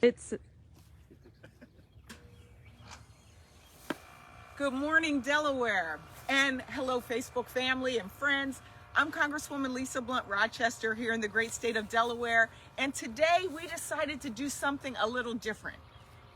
It's Good morning, Delaware, and hello, Facebook family and friends. I'm Congresswoman Lisa Blunt Rochester here in the great state of Delaware, and today we decided to do something a little different.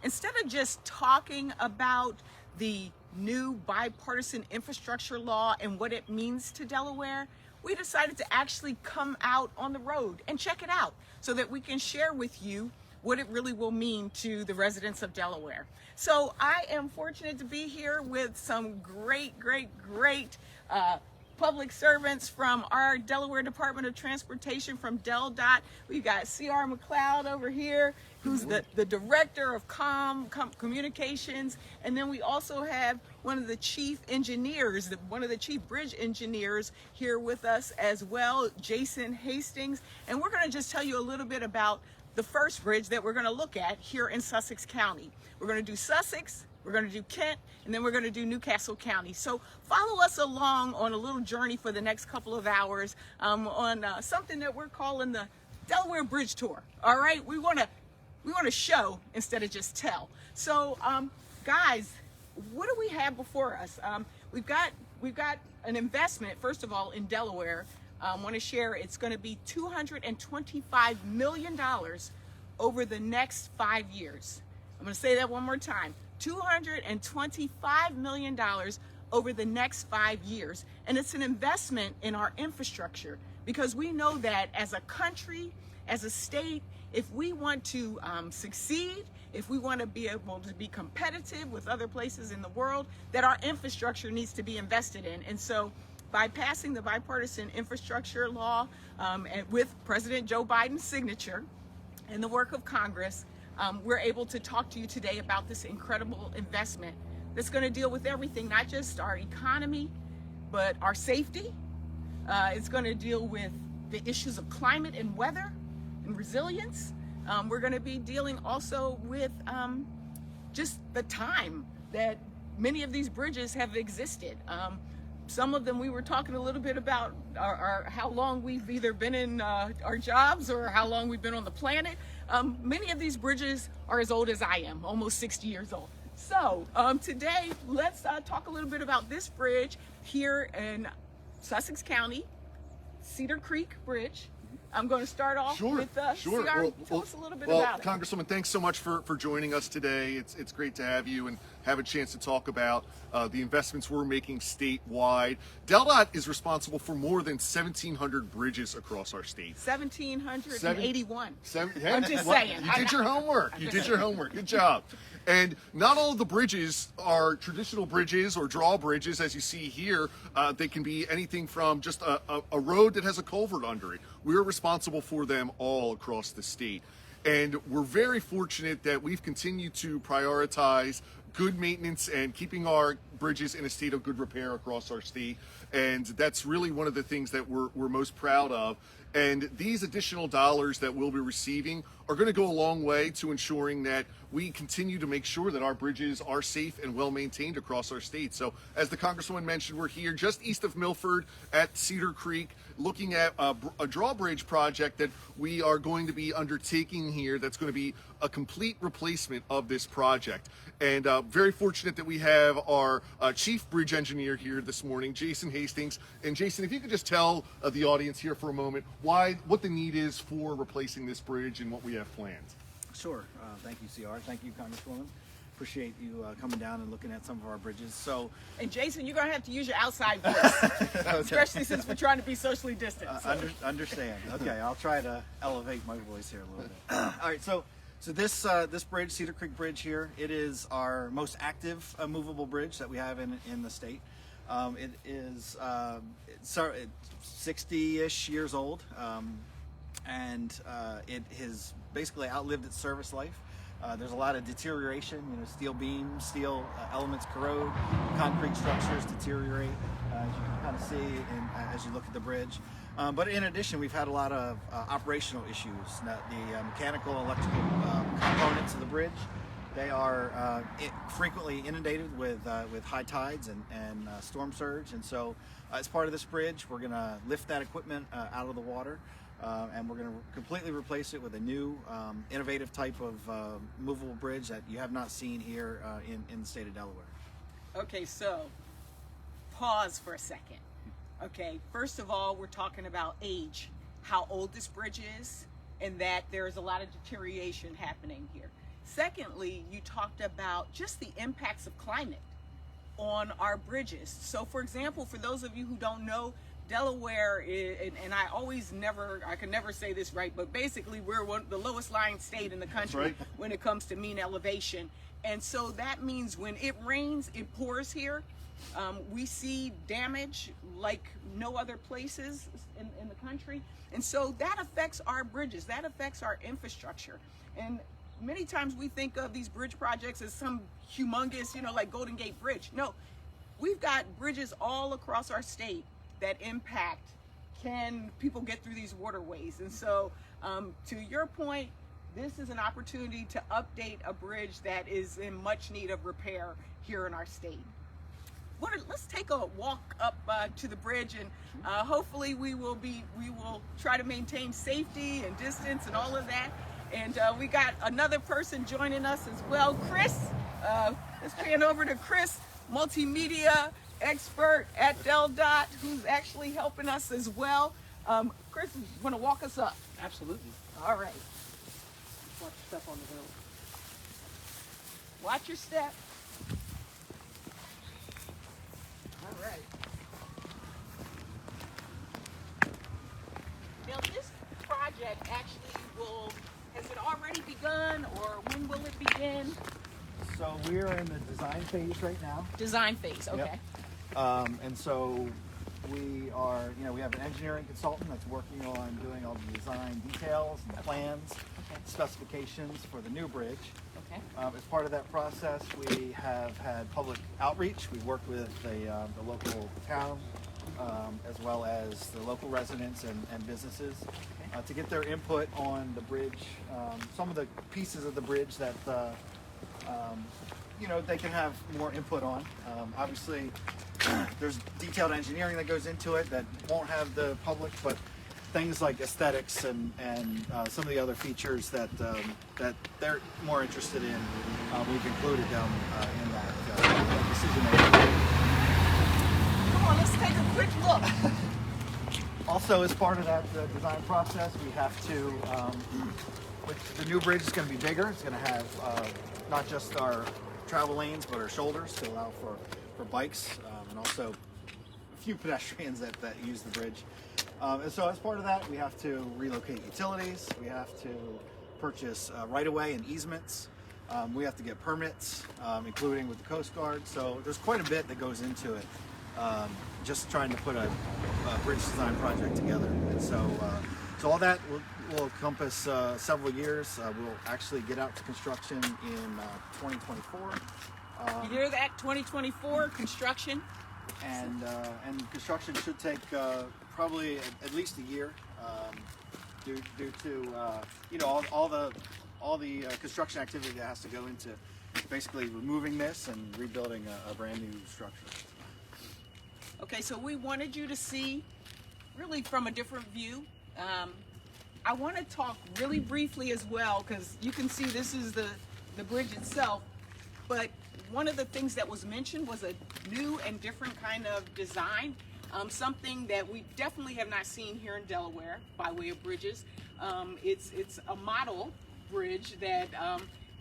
Instead of just talking about the new bipartisan infrastructure law and what it means to Delaware, we decided to actually come out on the road and check it out so that we can share with you what it really will mean to the residents of Delaware. So I am fortunate to be here with some great public servants from our Delaware Department of Transportation, from DelDOT. We've got C.R. McLeod over here, who's the director of communications. And then we also have one of the chief engineers, one of the chief bridge engineers here with us as well, Jason Hastings. And we're going to just tell you a little bit about the first bridge that we're going to look at here in Sussex County. We're going to do Sussex, we're going to do Kent, and then we're going to do Newcastle County. So follow us along on a little journey for the next couple of hours on something that we're calling the Delaware Bridge Tour. All right, we want to show instead of just tell. So guys, what do we have before us? We've got an investment, first of all, in Delaware. I want to share it's going to be $225 million over the next 5 years. I'm going to say that one more time. $225 million over the next 5 years. And it's an investment in our infrastructure, because we know that as a country, as a state, if we want to succeed, if we want to be able to be competitive with other places in the world, that our infrastructure needs to be invested in. And so by passing the bipartisan infrastructure law and with President Joe Biden's signature and the work of Congress, we're able to talk to you today about this incredible investment that's going to deal with everything, not just our economy, but our safety. It's going to deal with the issues of climate and weather and resilience. We're going to be dealing also with just the time that many of these bridges have existed. Some of them, we were talking a little bit about how long we've either been in our jobs or how long we've been on the planet. Many of these bridges are as old as I am, almost 60 years old. So today, let's talk a little bit about this bridge here in Sussex County, Cedar Creek Bridge. I'm going to start off with Sure. CR. Tell us a little bit about it. Congresswoman, thanks so much for joining us today. It's great to have you and have a chance to talk about the investments we're making statewide. DelDOT is responsible for more than 1,700 bridges across our state. 1,781. I'm just saying. You did your homework. You did your homework. Good job. And not all of the bridges are traditional bridges or drawbridges, as you see here. They can be anything from just a road that has a culvert under it. We're responsible for them all across the state. And we're very fortunate that we've continued to prioritize good maintenance and keeping our bridges in a state of good repair across our state. And that's really one of the things that we're most proud of. And these additional dollars that we'll be receiving are going to go a long way to ensuring that we continue to make sure that our bridges are safe and well maintained across our state. So as the Congresswoman mentioned, we're here just east of Milford at Cedar Creek, looking at a drawbridge project that we are going to be undertaking here that's going to be a complete replacement of this project. And very fortunate that we have our chief bridge engineer here this morning, Jason Hastings. And Jason, if you could just tell the audience here for a moment what the need is for replacing this bridge and what we have planned. Sure. Thank you, CR. Thank you, Congresswoman. Appreciate you coming down and looking at some of our bridges. So, and Jason, you're going to have to use your outside voice, especially since we're trying to be socially distant. Understand. Okay, I'll try to elevate my voice here a little bit. All right, so this bridge, Cedar Creek Bridge here, it is our most active movable bridge that we have in the state. It is 60-ish years old, and it has basically outlived its service life. There's a lot of deterioration, steel beams, steel elements corrode, concrete structures deteriorate, as you can kind of see as you look at the bridge. But in addition, we've had a lot of operational issues. The mechanical, electrical components of the bridge, they are frequently inundated with high tides and storm surge. And so as part of this bridge, we're going to lift that equipment out of the water. and we're going to completely replace it with a new innovative type of movable bridge that you have not seen here in the state of Delaware. Okay, so pause for a second. Okay, first of all, we're talking about age, how old this bridge is, and that there's a lot of deterioration happening here. Secondly, you talked about just the impacts of climate on our bridges. So for example, for those of you who don't know, Delaware is, and I can never say this right, but basically we're the lowest lying state in the country right. when it comes to mean elevation. And so that means when it rains, it pours here. We see damage like no other places in the country. And so that affects our bridges, that affects our infrastructure. And many times we think of these bridge projects as some humongous, like Golden Gate Bridge. No, we've got bridges all across our state that impact, can people get through these waterways? And so to your point, this is an opportunity to update a bridge that is in much need of repair here in our state. Let's take a walk up to the bridge, and hopefully we will try to maintain safety and distance and all of that. And we got another person joining us as well, Chris. Let's pan over to Chris, multimedia expert at DelDOT, who's actually helping us as well. Chris, you want to walk us up? Absolutely. All right. Watch your step on the hill. Watch your step. All right. Now this project actually has it already begun, or when will it begin? So we're in the design phase right now. Design phase, okay. Yep. And so we are, we have an engineering consultant that's working on doing all the design details and plans, specifications for the new bridge. Okay. As part of that process, we have had public outreach. We worked with the local town, as well as the local residents and businesses to get their input on the bridge, some of the pieces of the bridge that they can have more input on. Obviously, there's detailed engineering that goes into it that won't have the public, but things like aesthetics and some of the other features that they're more interested in, we've included them in that decision making. Come on, let's take a quick look. Also, as part of that design process, we have to, the new bridge is going to be bigger. It's going to have not just our travel lanes, but our shoulders to allow for bikes and also a few pedestrians that use the bridge. And so as part of that, we have to relocate utilities. We have to purchase right-of-way and easements. We have to get permits, including with the Coast Guard. So there's quite a bit that goes into it, just trying to put a bridge design project together. And so all that will encompass several years. We'll actually get out to construction in 2024. You hear that? 2024 construction. And construction should take probably at least a year, due to all the construction activity that has to go into basically removing this and rebuilding a brand new structure. Okay, so we wanted you to see really from a different view. I want to talk really briefly as well, because you can see this is the bridge itself, but one of the things that was mentioned was a new and different kind of design, something that we definitely have not seen here in Delaware by way of bridges. It's a model bridge that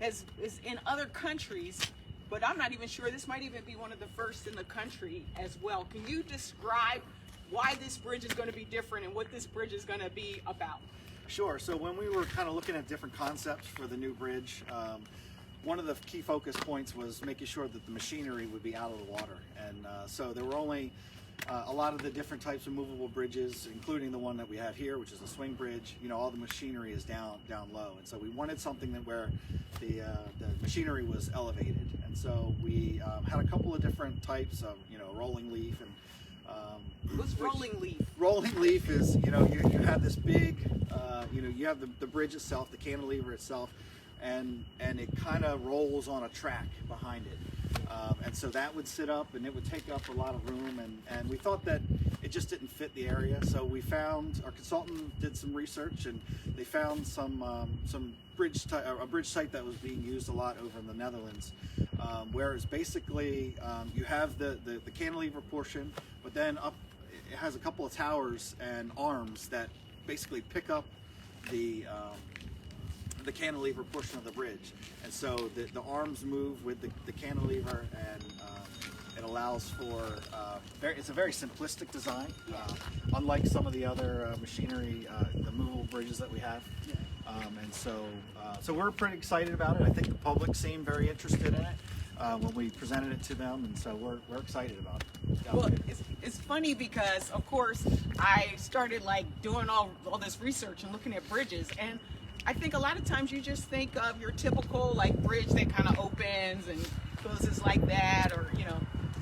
is in other countries, but I'm not even sure, this might even be one of the first in the country as well. Can you describe why this bridge is going to be different and what this bridge is going to be about? Sure. So when we were kind of looking at different concepts for the new bridge, one of the key focus points was making sure that the machinery would be out of the water. And so there were only a lot of the different types of movable bridges, including the one that we have here, which is a swing bridge. All the machinery is down low. And so we wanted something where the machinery was elevated. And so we had a couple of different types of, rolling leaf and what's rolling leaf? Rolling leaf is, you have this big, you have the bridge itself, the cantilever itself, and it kind of rolls on a track behind it. And so that would sit up and it would take up a lot of room, and we thought that it just didn't fit the area. So we found, our consultant did some research, and they found some bridge type, a bridge type that was being used a lot over in the Netherlands, whereas basically you have the cantilever portion, but then up it has a couple of towers and arms that basically pick up the cantilever portion of the bridge, and so the arms move with the cantilever, and it allows for it's a very simplistic design, unlike some of the other machinery, the movable bridges that we have. And so we're pretty excited about it. I think the public seemed very interested in it when we presented it to them, and so we're excited about it. Well, it's funny because, of course, I started like doing all this research and looking at bridges, and I think a lot of times you just think of your typical like bridge that kind of opens and closes like that, or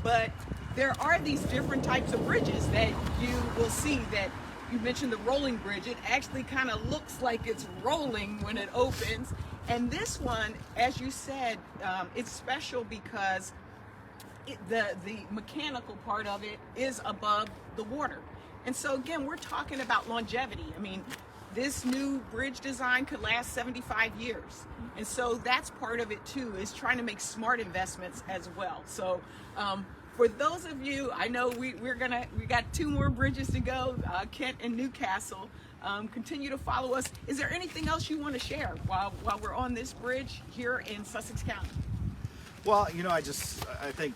but there are these different types of bridges that you will see. That you mentioned the rolling bridge, it actually kind of looks like it's rolling when it opens. And this one, as you said, it's special because the mechanical part of it is above the water. And so again, we're talking about longevity. I mean, this new bridge design could last 75 years. And so that's part of it too, is trying to make smart investments as well. So for those of you, I know we got 2 more bridges to go, Kent and Newcastle. Continue to follow us. Is there anything else you want to share while we're on this bridge here in Sussex County? Well, I think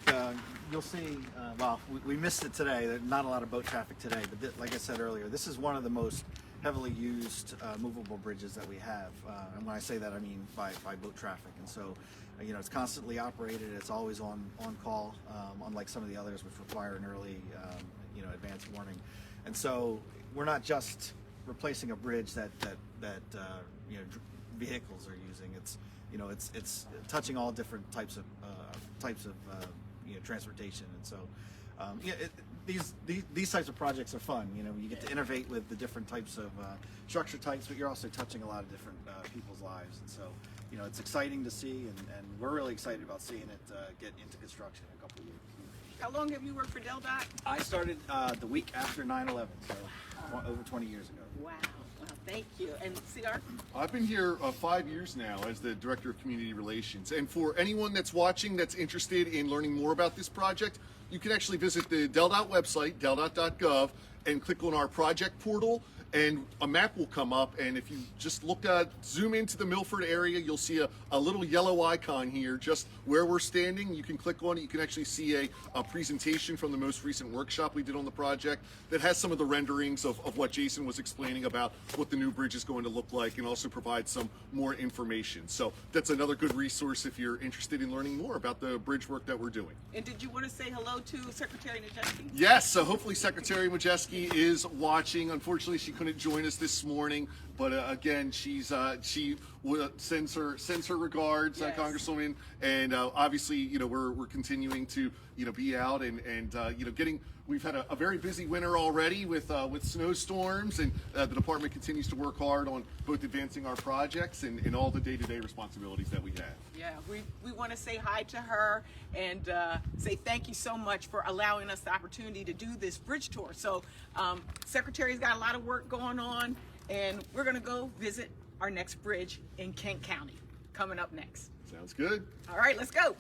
you'll see, well, we missed it today. There's not a lot of boat traffic today, but like I said earlier, this is one of the most heavily used movable bridges that we have. And when I say that, I mean by boat traffic. And so, it's constantly operated. It's always on call, unlike some of the others which require an early, advance warning. And so we're not just replacing a bridge that vehicles are using. It's touching all different types of transportation. And so these types of projects are fun. You get to innovate with the different types of structure types, but you're also touching a lot of different people's lives. And so it's exciting to see, and we're really excited about seeing it get into construction in a couple of years. How long have you worked for DelDOT? I started the week after 9/11, so over 20 years ago. Wow. Well, thank you. And CR? I've been here 5 years now as the Director of Community Relations. And for anyone that's watching that's interested in learning more about this project, you can actually visit the DelDOT website, deldot.gov, and click on our project portal, and a map will come up. And if you just zoom into the Milford area, you'll see a little yellow icon here, just where we're standing. You can click on it. You can actually see a presentation from the most recent workshop we did on the project that has some of the renderings of what Jason was explaining about what the new bridge is going to look like, and also provide some more information. So that's another good resource if you're interested in learning more about the bridge work that we're doing. And did you want to say hello to Secretary Majeski? Yes, so hopefully Secretary Majeski is watching. Unfortunately, she couldn't join us this morning, but again, she sends her regards, yes. Congresswoman, and obviously, we're continuing to be out and we've had a very busy winter already with snowstorms, and the department continues to work hard on both advancing our projects and all the day-to-day responsibilities that we have. Yeah, we want to say hi to her and say thank you so much for allowing us the opportunity to do this bridge tour. So Secretary's got a lot of work going on, and we're going to go visit our next bridge in Kent County coming up next. Sounds good. All right, let's go.